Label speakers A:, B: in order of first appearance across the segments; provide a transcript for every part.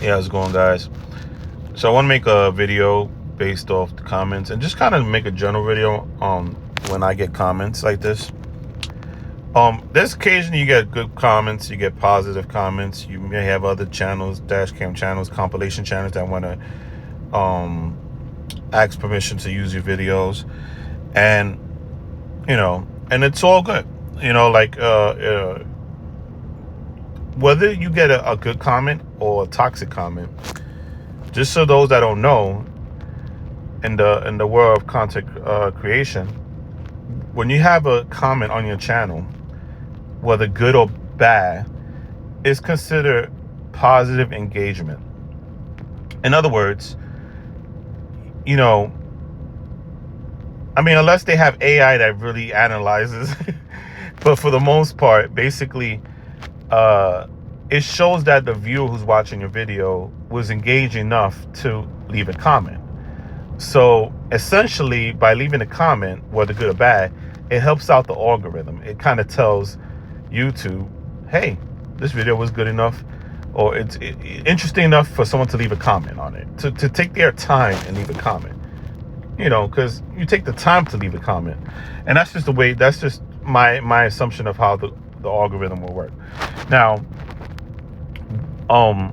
A: Yeah, how's it going, guys? So I want to make a video based off the comments and just kind of make a general video when I get comments like this. There's occasionally you get good comments, you get positive comments. You may have other channels, dash cam channels, compilation channels that want to ask permission to use your videos, and and it's all good. Whether you get a good comment or a toxic comment, just so those that don't know, in the world of content creation, when you have a comment on your channel, whether good or bad, is considered positive engagement. In other words, unless they have AI that really analyzes, but for the most part, basically, it shows that the viewer who's watching your video was engaged enough to leave a comment. So essentially, by leaving a comment, whether good or bad, it helps out the algorithm. It kind of tells YouTube, hey, this video was good enough, or it's interesting enough for someone to leave a comment on it, to take their time and leave a comment. Because you take the time to leave a comment, and that's just my assumption of how the algorithm will work. Now I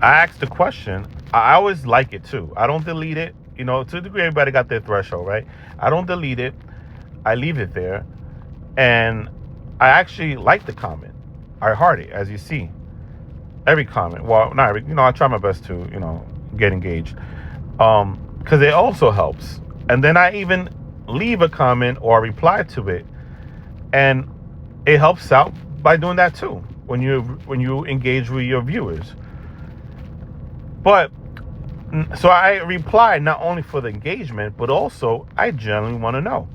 A: asked the question. I always like it too. I don't delete it. To a degree, everybody got their threshold, right? I don't delete it. I leave it there, and I actually like the comment. I heart it, as you see. Every comment. Well, not every. I try my best to get engaged, because it also helps. And then I even leave a comment or reply to it, and it helps out by doing that too. When you engage with your viewers. But so I reply not only for the engagement, but also I generally want to know.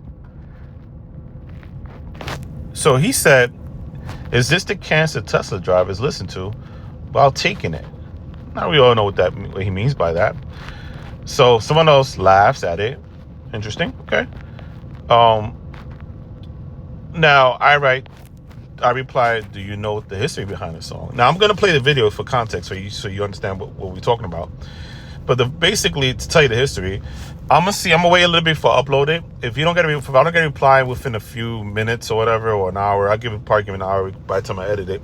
A: So he said, "Is this the cancer Tesla drivers listen to while taking it?" Now we all know what he means by that. So someone else laughs at it. Interesting. Okay. Now I replied, "Do you know the history behind the song?" Now I'm going to play the video for context so you understand what we're talking about. But basically, to tell you the history, I'm gonna wait a little bit before I upload it. If I don't get a reply within a few minutes or whatever, or an hour, I'll give an hour by the time I edit it,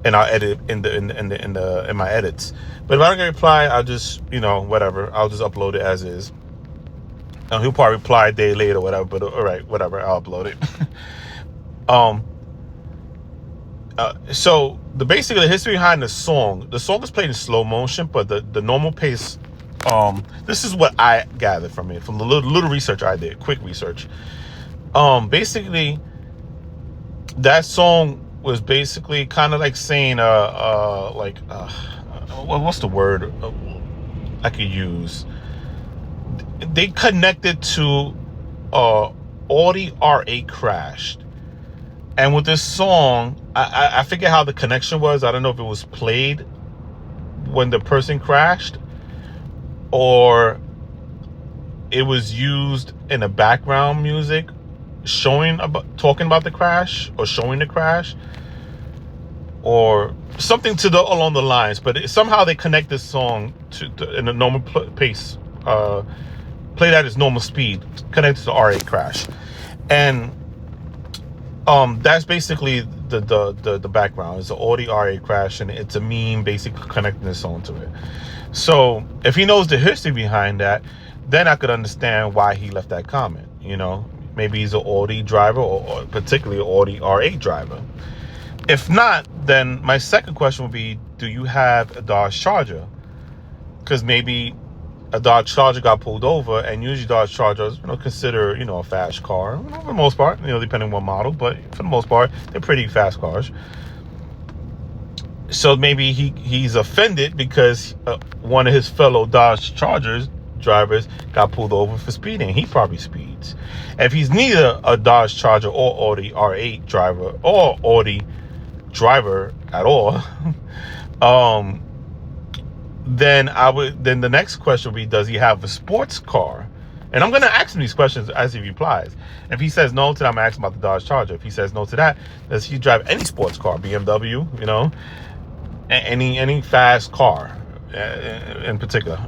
A: and I'll edit it in my edits. But if I don't get a reply, I'll just whatever. I'll just upload it as is. And he'll probably reply a day later or whatever. But all right, whatever. I'll upload it. So basically the history behind the song is played in slow motion, but the normal pace, this is what I gathered from it, from the little research I did, quick research. Basically that song was basically kind of like saying, what's the word I could use? They connected to Audi R8 crashed. And with this song, I forget how the connection was. I don't know if it was played when the person crashed, or it was used in the background music, talking about the crash, or showing the crash, or something along the lines. But somehow they connect this song in a normal pace, played at its normal speed, connected to R8 crash, and that's basically the background. It's an Audi R8 crash, and it's a meme basically connecting this song to it. So if he knows the history behind that, then I could understand why he left that comment. Maybe he's an Audi driver, or particularly an Audi R8 driver. If not, then my second question would be, do you have a Dodge Charger? Because maybe a Dodge Charger got pulled over, and usually Dodge Chargers, consider, a fast car, for the most part, depending on what model, but for the most part, they're pretty fast cars. So maybe he's offended because one of his fellow Dodge Chargers drivers got pulled over for speeding. He probably speeds. If he's neither a Dodge Charger or Audi R8 driver or Audi driver at all, then the next question would be, does he have a sports car? And I'm going to ask him these questions as he replies. If he says no to that, I'm going to ask him about the Dodge Charger. If he says no to that, does he drive any sports car? BMW, any fast car in particular.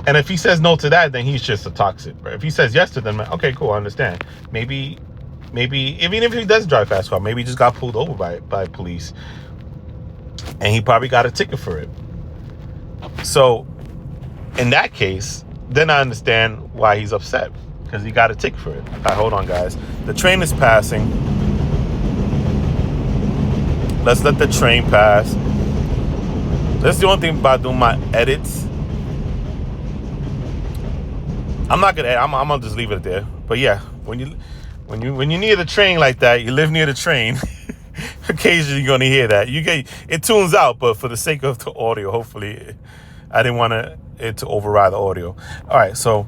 A: And if he says no to that, then he's just a toxic. Right? If he says yes to them, okay, cool, I understand. Maybe even if he does drive a fast car, maybe he just got pulled over by police, and he probably got a ticket for it. So in that case, then I understand why he's upset, because he got a ticket for it. All right, hold on, guys. The train is passing. Let's let the train pass. That's the only thing about doing my edits. I'm not gonna. I'm gonna just leave it there. But yeah, when you near the train like that, you live near the train. Occasionally, you're gonna hear that. It tunes out, but for the sake of the audio, hopefully, I didn't want it to override the audio. All right, so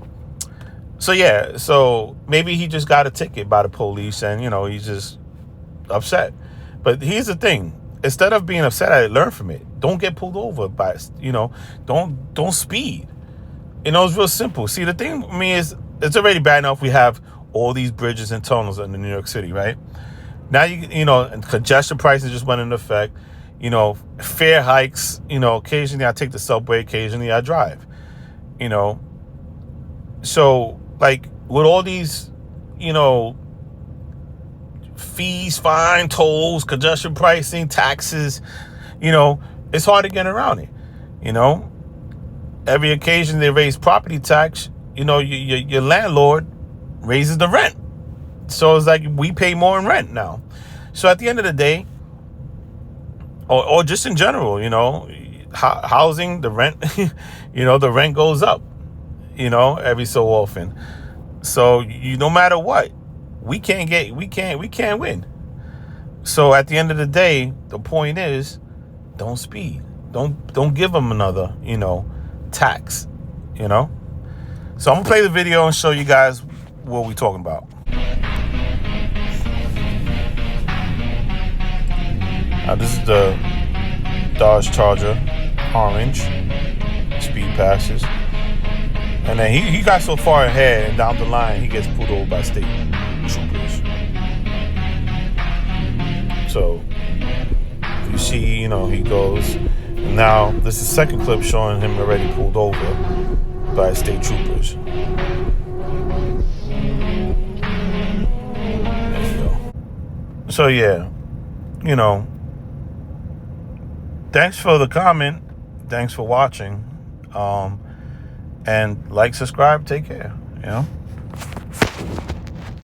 A: yeah, so maybe he just got a ticket by the police, and he's just upset. But here's the thing: instead of being upset at it, learn from it. Don't get pulled over by don't speed. It's real simple. See, the thing with me is, it's already bad enough we have all these bridges and tunnels in New York City, right? Now and congestion prices just went into effect. Fare hikes. Occasionally I take the subway. Occasionally I drive. So like with all these, fees, fine, tolls, congestion pricing, taxes, it's hard to get around it. Every occasion they raise property tax, your landlord raises the rent. So it's like we pay more in rent now. So at the end of the day, or just in general, housing, the rent, the rent goes up, every so often. So no matter what, we can't win. So at the end of the day, the point is, don't speed. Don't give them another, tax, So I'm gonna play the video and show you guys what we're talking about. This is the Dodge Charger, orange, speed passes. And then he got so far ahead, and down the line, he gets pulled over by state troopers. So, you see, he goes. And now, this is the second clip showing him already pulled over by state troopers. There you go. So, yeah, thanks for the comment. Thanks for watching. And like, subscribe, take care.